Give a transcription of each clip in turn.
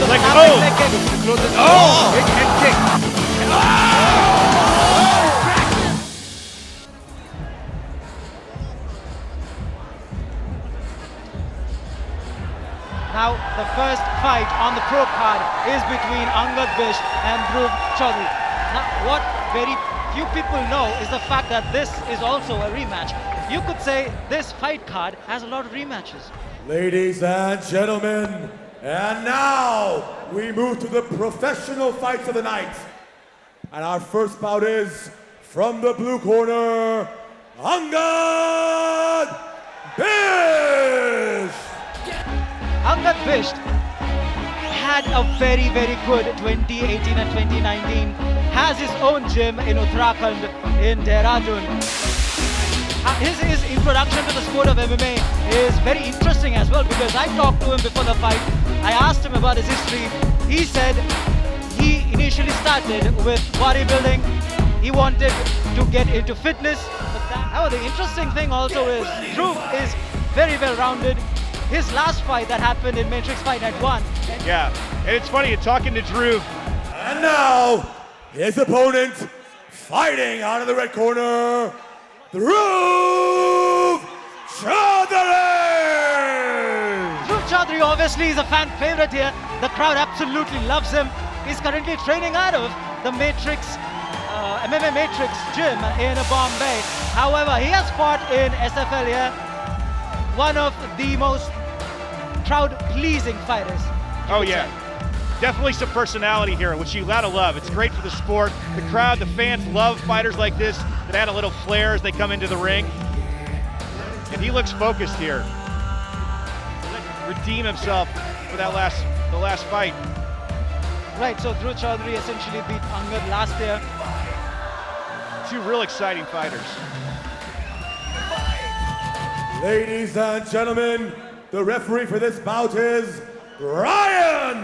Leg, Snapping leg kick. Big head kick. Now, the first fight on the pro card is between Angad Bisht and Dhruv Chaudhary. Now, what very few people know is the fact that this is also a rematch. You could say this fight card has a lot of rematches. Ladies and gentlemen, and now we move to the professional fights of the night. And our first bout is from the blue corner, Angad Bisht! Angad Bisht had a very, very good 2018 and 2019. Has his own gym in Uttarakhand, in Dehradun. His introduction to the sport of MMA is very interesting as well, because I talked to him before the fight. I asked him about his history. He said he initially started with bodybuilding. He wanted to get into fitness. But the interesting thing also is Dhruv is very well rounded. His last fight that happened in Matrix Fight Night 1. Yeah, and it's funny, you're talking to Dhruv. And now, his opponent, fighting out of the red corner, Dhruv Chaudhary! Dhruv Chaudhary obviously is a fan favorite here. The crowd absolutely loves him. He's currently training out of the Matrix, MMA Matrix gym in Bombay. However, he has fought in SFL here. One of the most crowd-pleasing fighters. Oh yeah, definitely some personality here, which you gotta love. It's great for the sport. The crowd, the fans love fighters like this that add a little flair as they come into the ring. And he looks focused here. Redeem himself for that the last fight. Right, so Dhruv Chaudhary essentially beat Angad last year. Two real exciting fighters. Ladies and gentlemen, the referee for this bout is Ryan!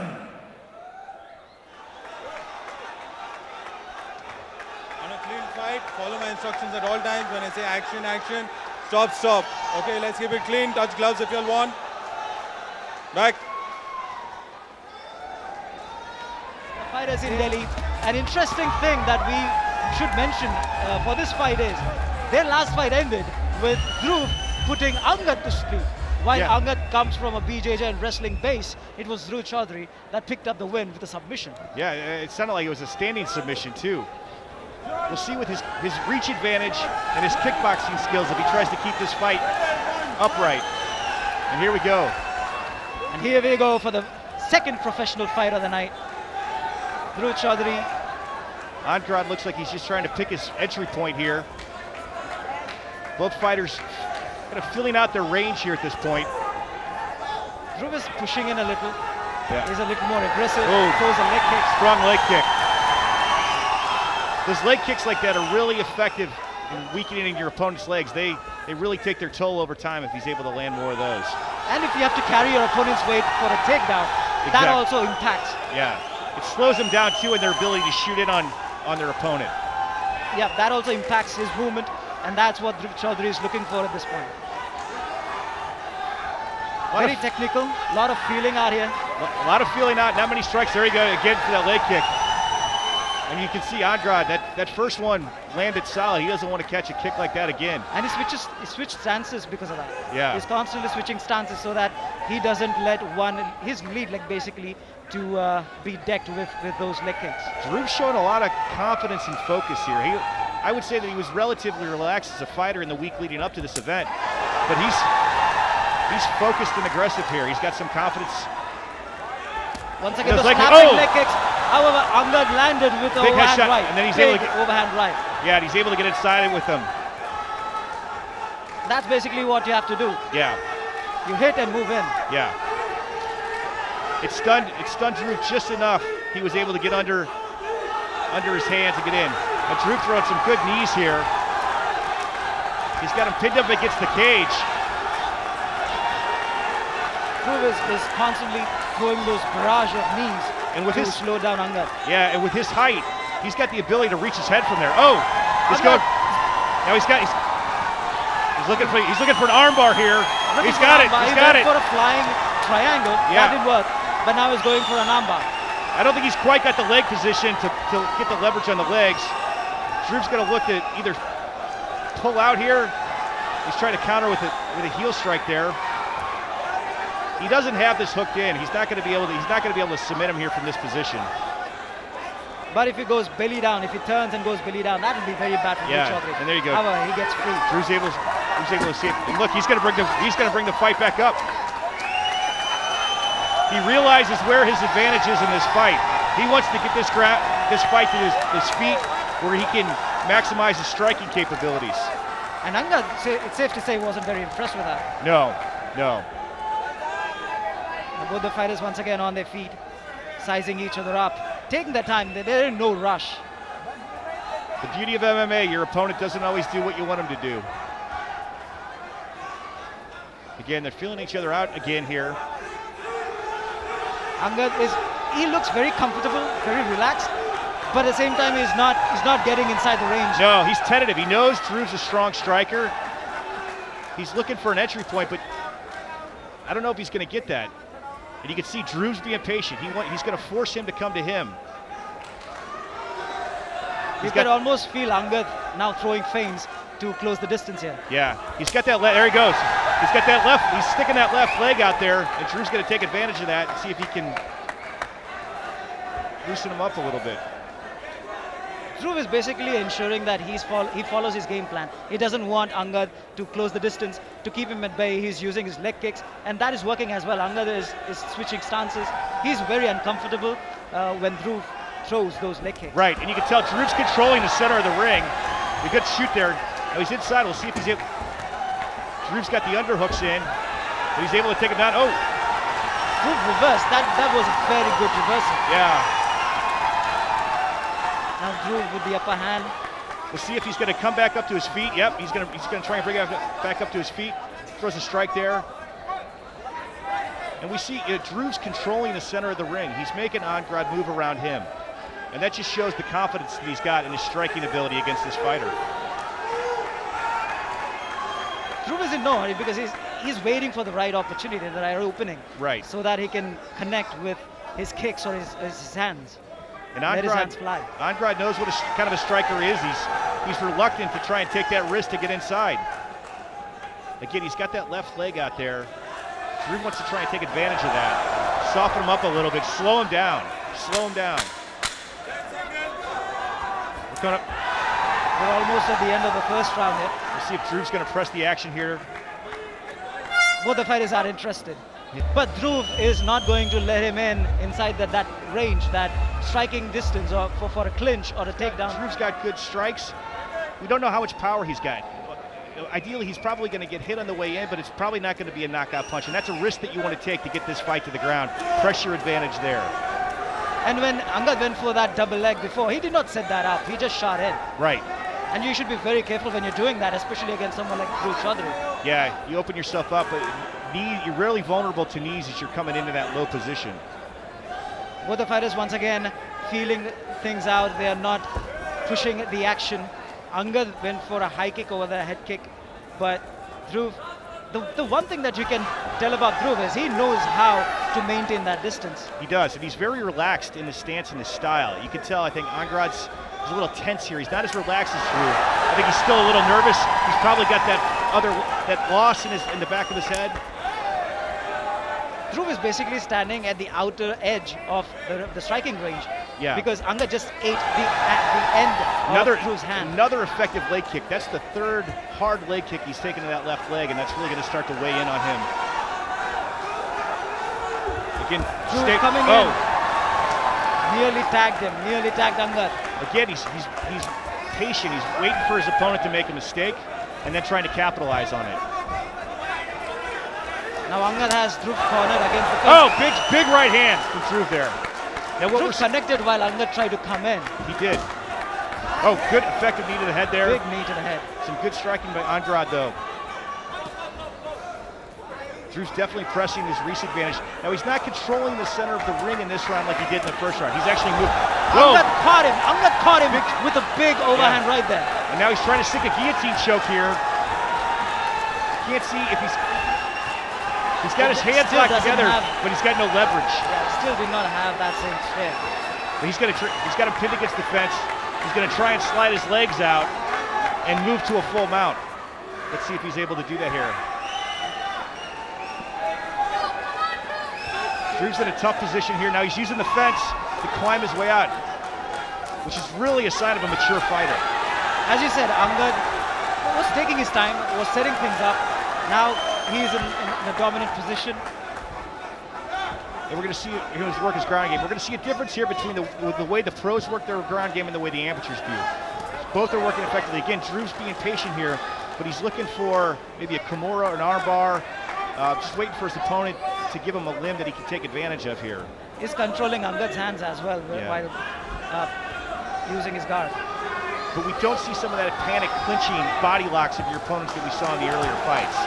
On a clean fight, follow my instructions at all times. When I say action, action, stop, stop. Okay, let's keep it clean. Touch gloves if you all want. Back. The fighters in Delhi. An interesting thing that we should mention for this fight is their last fight ended with Dhruv putting Angad to sleep. While Angad comes from a BJJ and wrestling base, it was Dhruv Chaudhary that picked up the win with a submission. Yeah, it sounded like it was a standing submission too. We'll see with his reach advantage and his kickboxing skills if he tries to keep this fight upright. And here we go. And here we go for the second professional fight of the night. Dhruv Chaudhary. Angad looks like he's just trying to pick his entry point here. Both fighters kind of filling out their range here at this point. Dhruv is pushing in a little. Yeah. He's a little more aggressive. Oh. Throws a leg kick. Strong leg kick. Those leg kicks like that are really effective in weakening your opponent's legs. They really take their toll over time if he's able to land more of those. And if you have to carry your opponent's weight for a takedown, that also impacts. Yeah, it slows them down too in their ability to shoot in on their opponent. Yeah, that also impacts his movement, and that's what Dhruv Chaudhary is looking for at this point. Very technical, a lot of feeling out here. A lot of feeling out, not many strikes. There you go, again for that leg kick. And you can see Angad, that first one landed solid. He doesn't want to catch a kick like that again. And he switched stances because of that. Yeah. He's constantly switching stances so that he doesn't let his lead leg basically to be decked with those leg kicks. Dhruv's showing a lot of confidence and focus here. I would say that he was relatively relaxed as a fighter in the week leading up to this event, but he's focused and aggressive here. He's got some confidence. Once again, the snapping leg kicks. However, Angad landed with the overhand shot, right. and then he's able to get overhand right. Yeah, and he's able to get inside it with him. That's basically what you have to do. Yeah. You hit and move in. Yeah. It stunned Dhruv just enough. He was able to get under his hands and get in. But Dhruv throwing some good knees here. He's got him pinned up against the cage. Dhruv is constantly throwing those barrage of knees to slow down Angad. Yeah, and with his height, he's got the ability to reach his head from there. Oh, he's going. Now he's looking for an armbar here. He's got it. He's got it. For a flying triangle. Yeah. That didn't work. but now he's going for an armbar. I don't think he's quite got the leg position to get the leverage on the legs. Dhruv's going to look to either pull out here. He's trying to counter with a heel strike there. He doesn't have this hooked in. He's not going to be able to submit him here from this position. But if he goes belly down, if he turns and goes belly down, that would be very bad for Dhruv Chaudhary. And there you go. However, he gets free. Dhruv's able to see it. And look, he's going to bring the fight back up. He realizes where his advantage is in this fight. He wants to get this fight to his feet, where he can maximize his striking capabilities. And Angad, it's safe to say, wasn't very impressed with that. No. And both the fighters once again on their feet, sizing each other up, taking their time. They're in no rush. The beauty of MMA, your opponent doesn't always do what you want him to do. Again, they're feeling each other out again here. Angad he looks very comfortable, very relaxed, but at the same time he's not getting inside the range. No, he's tentative. He knows Dhruv's a strong striker. He's looking for an entry point, but I don't know if he's going to get that. And you can see Dhruv's being patient. He's going to force him to come to him. You can almost feel Angad now throwing feints to close the distance here. Yeah, he's got that. There he goes. He's got that left. He's sticking that left leg out there, and Dhruv's going to take advantage of that and see if he can loosen him up a little bit. Dhruv is basically ensuring that he follows his game plan. He doesn't want Angad to close the distance, to keep him at bay. He's using his leg kicks, and that is working as well. Angad is switching stances. He's very uncomfortable when Dhruv throws those leg kicks. Right, and you can tell Dhruv's controlling the center of the ring. A good shoot there. Now he's inside. We'll see if he's able. Dhruv's got the underhooks in, but he's able to take him down. Oh! Dhruv reversed. That was a very good reversal. Yeah. Now Dhruv with the upper hand. We'll see if he's going to come back up to his feet. Yep, he's going to try and bring it back up to his feet. Throws a strike there. And we see Dhruv's controlling the center of the ring. He's making Angad move around him. And that just shows the confidence that he's got in his striking ability against this fighter. Dhruv is in no hurry because he's waiting for the right opportunity, the right opening. Right. So that he can connect with his kicks or his hands. And let his hands fly. Angad knows what kind of a striker is. He's reluctant to try and take that risk to get inside. Again, he's got that left leg out there. Dhruv wants to try and take advantage of that. Soften him up a little bit, slow him down. Slow him down. We're almost at the end of the first round here. We'll see if Dhruv's going to press the action here. Both the fighters are interested. But Dhruv is not going to let him inside that range, that striking distance or for a clinch or a takedown. Dhruv's got good strikes. We don't know how much power he's got. Ideally, he's probably going to get hit on the way in, but it's probably not going to be a knockout punch. And that's a risk that you want to take to get this fight to the ground. Pressure advantage there. And when Angad went for that double leg before, he did not set that up. He just shot in. Right. And you should be very careful when you're doing that, especially against someone like Dhruv Chaudhary. Yeah, you open yourself up. But you're rarely vulnerable to knees as you're coming into that low position. Both the fighters once again feeling things out. They are not pushing the action. Angad went for a high kick over the head kick, but Dhruv, the one thing that you can tell about Dhruv is he knows how to maintain that distance. He does, and he's very relaxed in his stance and his style. You can tell, I think Angad's a little tense here. He's not as relaxed as Dhruv. I think he's still a little nervous. He's probably got that loss in the back of his head. Dhruv is basically standing at the outer edge of the striking range. Yeah. Because Angad just ate the end of Dhruv's hand. Another effective leg kick. That's the third hard leg kick he's taken to that left leg, and that's really going to start to weigh in on him. Again, Dhruv coming in. Nearly tagged him. Nearly tagged Angad. Again, he's patient. He's waiting for his opponent to make a mistake, and then trying to capitalize on it. Now Angad has Dhruv cornered against the fence. Oh, big right hand from Dhruv there. Now what Dhruv connected while Angad tried to come in. He did. Oh, good effective knee to the head there. Big knee to the head. Some good striking by Angad though. Dhruv's definitely pressing his reach advantage. Now he's not controlling the center of the ring in this round like he did in the first round. He's actually moved. Angad caught him. Angad caught him with a big overhand right there. And now he's trying to stick a guillotine choke here. Can't see if he's... He's got his hands Still locked doesn't together, have- but he's got no leverage. Yeah, still did not have that same strength. But he's got him pinned against the fence. He's going to try and slide his legs out and move to a full mount. Let's see if he's able to do that here. Drew's in a tough position here. Now he's using the fence to climb his way out, which is really a sign of a mature fighter. As you said, Angad was taking his time, was setting things up. Now he's in a dominant position. And we're going to see him work his ground game. We're going to see a difference here between the way the pros work their ground game and the way the amateurs do. Both are working effectively. Again, Drew's being patient here, but he's looking for maybe a Kimura, an armbar, just waiting for his opponent to give him a limb that he can take advantage of here. He's controlling Angad's hands as well while using his guard. But we don't see some of that panic clinching body locks of your opponents that we saw in the earlier fights.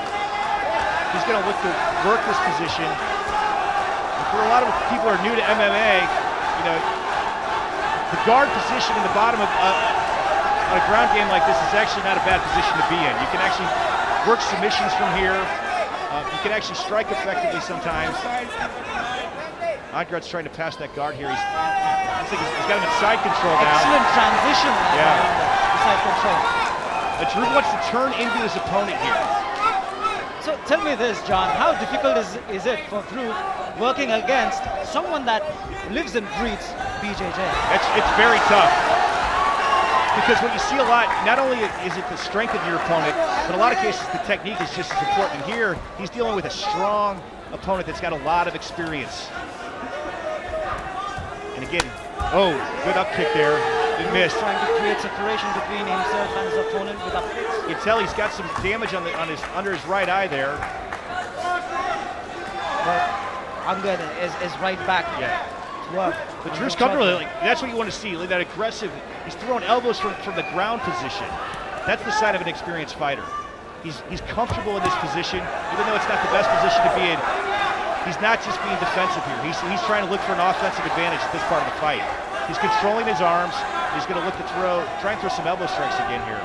He's going to look to work this position. And for a lot of people who are new to MMA, you know, the guard position in the bottom of on a ground game like this is actually not a bad position to be in. You can actually work submissions from here. You can actually strike effectively sometimes. Angad's trying to pass that guard here. He's got him in side control now. Excellent transition. Side control. But Drew wants to turn into his opponent here. So tell me this, John, how difficult is it for Dhruv working against someone that lives and breathes BJJ? It's very tough. Because what you see a lot, not only is it the strength of your opponent, but in a lot of cases the technique is just as important. Here, he's dealing with a strong opponent that's got a lot of experience. And again, good up kick there. He missed. Trying to create separation between himself and his opponent with up kicks. You can tell he's got some damage under his right eye there. But Angad is right back. Yeah. Work. But Drew's comfortable. That's what you want to see. That aggressive. He's throwing elbows from the ground position. That's the sign of an experienced fighter. He's comfortable in this position, even though it's not the best position to be in. He's not just being defensive here. He's trying to look for an offensive advantage at this part of the fight. He's controlling his arms. He's going to look to try and throw some elbow strikes again here.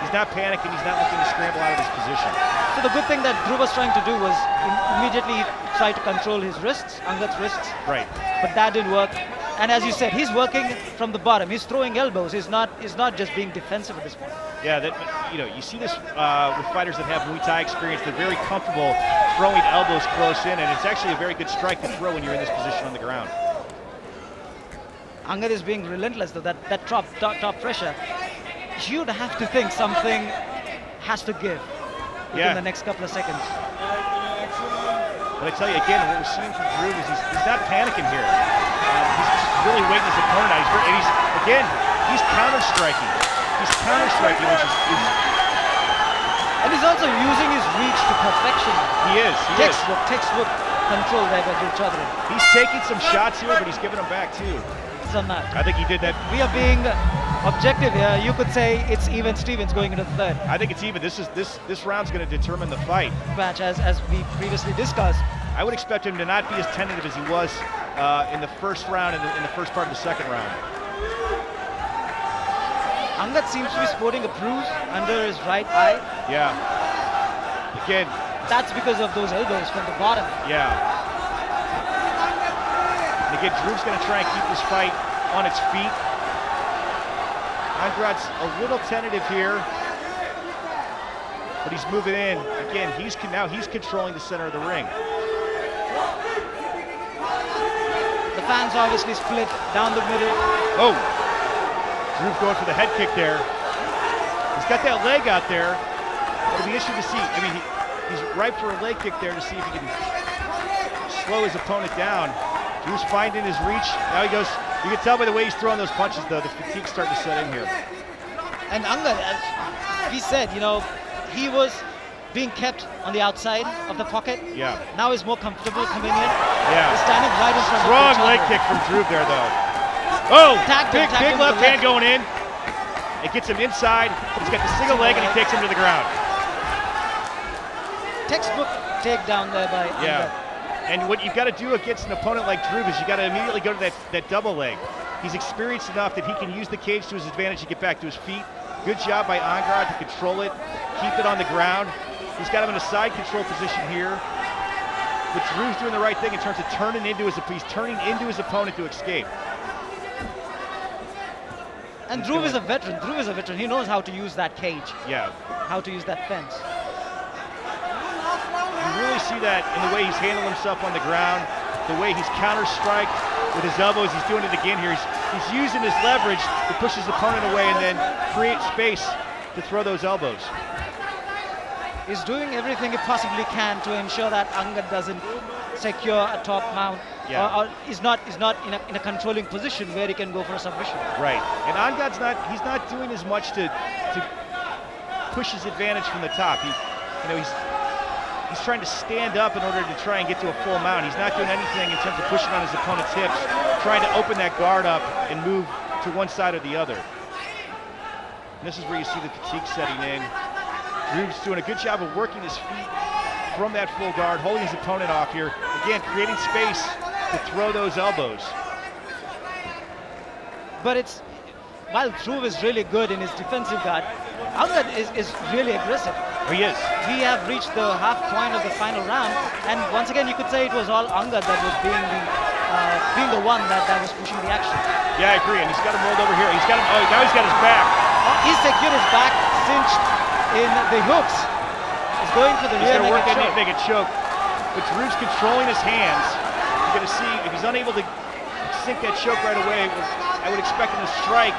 He's not panicking. He's not looking to scramble out of this position. So the good thing that Dhruv was trying to do was immediately try to control his wrists, Angad's wrists. Right. But that didn't work. And as you said, he's working from the bottom. He's throwing elbows. He's not just being defensive at this point. Yeah, you see this with fighters that have Muay Thai experience. They're very comfortable throwing elbows close in, and it's actually a very good strike to throw when you're in this position on the ground. Angad is being relentless though. That top pressure. You'd have to think something has to give within the next couple of seconds. But I tell you again, what we're seeing from Dhruv is he's not panicking here. He's just really waiting his opponent out. He's counter-striking. He's counter-striking, which is and he's also using his reach to perfection. He is. Textbook control there by Dhruv Chaudhary. He's taking some shots here, but he's giving them back too. On that. I think he did that. We are being objective here. You could say it's even Stevens going into the third. I think it's even. This round's going to determine the fight. Match as we previously discussed. I would expect him to not be as tentative as he was in the first round and in the first part of the second round. Angad seems to be sporting a bruise under his right eye. Yeah. Again. That's because of those elbows from the bottom. Yeah. And again, Drew's going to try and keep this fight on its feet. Angad's a little tentative here, but he's moving in. Again, now he's controlling the center of the ring. The fans obviously split down the middle. Oh, Drew going for the head kick there. He's got that leg out there. It'll be interesting to see. I mean, he's ripe for a leg kick there to see if he can slow his opponent down. Drew's finding his reach. Now he goes. You can tell by the way he's throwing those punches, though, the fatigue's starting to set in here. And Angad, as we said, he was being kept on the outside of the pocket. Yeah. Now he's more comfortable coming in. Yeah. He's standing right in front of Strong leg kick from Drew there, though. Oh, big left hand going in. It gets him inside. He's got the single leg and he takes him to the ground. Textbook takedown there by Angad. And what you've got to do against an opponent like Drew is you got to immediately go to that double leg. He's experienced enough that he can use the cage to his advantage to get back to his feet. Good job by Angad to control it, keep it on the ground. He's got him in a side control position here. but Dhruv's doing the right thing in terms of turning into his opponent to escape. And Dhruv is a veteran. Dhruv is a veteran. He knows how to use that cage, Yeah. how to use that fence. You really see that in the way he's handling himself on the ground, the way he's counter-striked with his elbows. He's doing it again here. He's using his leverage to push his opponent away and then create space to throw those elbows. He's doing everything he possibly can to ensure that Angad doesn't secure a top mount, Yeah. or is not in a controlling position where he can go for a submission. Right. And Angad's he's not doing as much to push his advantage from the top. He's trying to stand up in order to try and get to a full mount. He's not doing anything in terms of pushing on his opponent's hips, trying to open that guard up and move to one side or the other. And this is where you see the fatigue setting in. Dhruv's doing a good job of working his feet from that full guard, holding his opponent off here. Again, creating space to throw those elbows. But while Dhruv is really good in his defensive guard, Angad is really aggressive. Oh, he is. We have reached the half point of the final round, and once again you could say it was all Angad that was being the one that was pushing the action. Yeah, I agree, and he's got him rolled over here. He's got him, now he's got his back. He's secured his back, cinched in the hooks. He's going for the He's rear going to work naked that choke. naked choke. But Dhruv's controlling his hands. You're going to see, if he's unable to sink that choke right away, I would expect him to strike,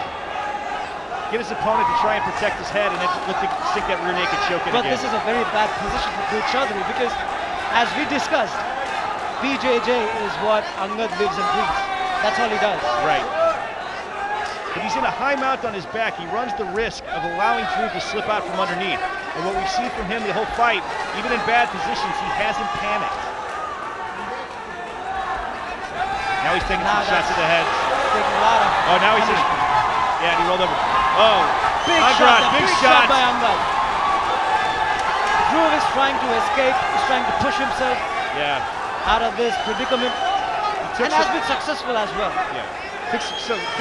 get his opponent to try and protect his head, and then look to sink that rear naked choke in But again. this is a very bad position for Dhruv Chaudhary because, as we discussed, BJJ is what Angad lives and breathes. That's all he does. Right. But he's in a high mount on his back. He runs the risk of allowing Dhruv to slip out from underneath. And what we've seen from him the whole fight, even in bad positions, he hasn't panicked. Now he's taking some shots to the head. Taking a lot of Now he's just, yeah, and he rolled over. Oh, big Angad, shot, big shot shots. by Angad. Dhruv is trying to escape. He's trying to push himself Yeah. out of this predicament, and has been successful as well. Yeah. Took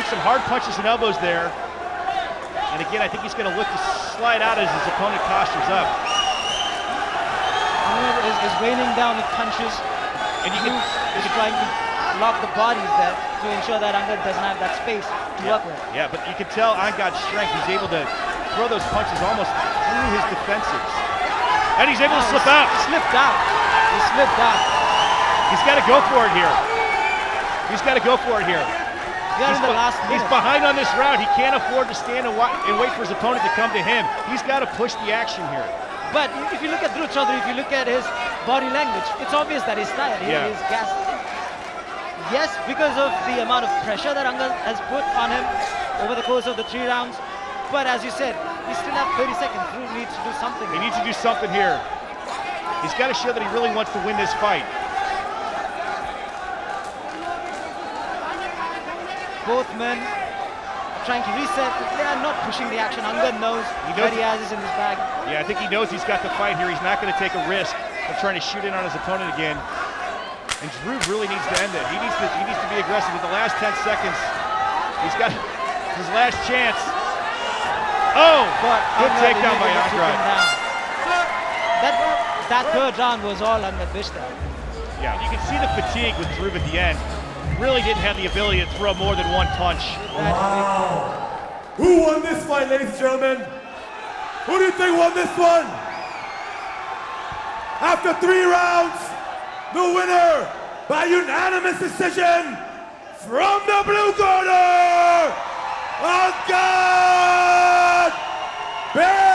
some hard punches and elbows there. And again, I think he's going to look to slide out as his opponent postures up. Angad is raining down with punches, And you can, is trying to lock the bodies there to ensure that Angad doesn't have that space to work with. yeah, but you can tell Angad's strength. He's able to throw those punches almost through his defenses. And he's able to slip out. He slipped out. He slipped out. He's got to go for it here. He's got to go for it here. We are in the last He's minute. behind on this round. He can't afford to stand and wait for his opponent to come to him. He's got to push the action here. But if you look at Dhruv Chaudhary, if you look at his body language, it's obvious that he's tired. He is gassed. Yes, because of the amount of pressure that Angad has put on him over the course of the 3 rounds. But as you said, he still have 30 seconds. Dhruv needs to do something. He needs to do something here. He's got to show that he really wants to win this fight. Both men are trying to reset. They are not pushing the action. Angad knows that he has this in his bag. Yeah, I think he knows he's got the fight here. He's not going to take a risk of trying to shoot in on his opponent again. And Dhruv really needs to end it. He needs to be aggressive. With the last 10 seconds, he's got his last chance. Oh, But good Angad takedown by immediately took him Angad. down. That 3rd round was all Angad Bisht there. Yeah, and you can see the fatigue with Dhruv at the end. Really didn't have the ability to throw more than one punch. Wow. Who won this fight, ladies and gentlemen? Who do you think won this one? After 3 rounds, the winner by unanimous decision from the blue corner, Angad Bisht!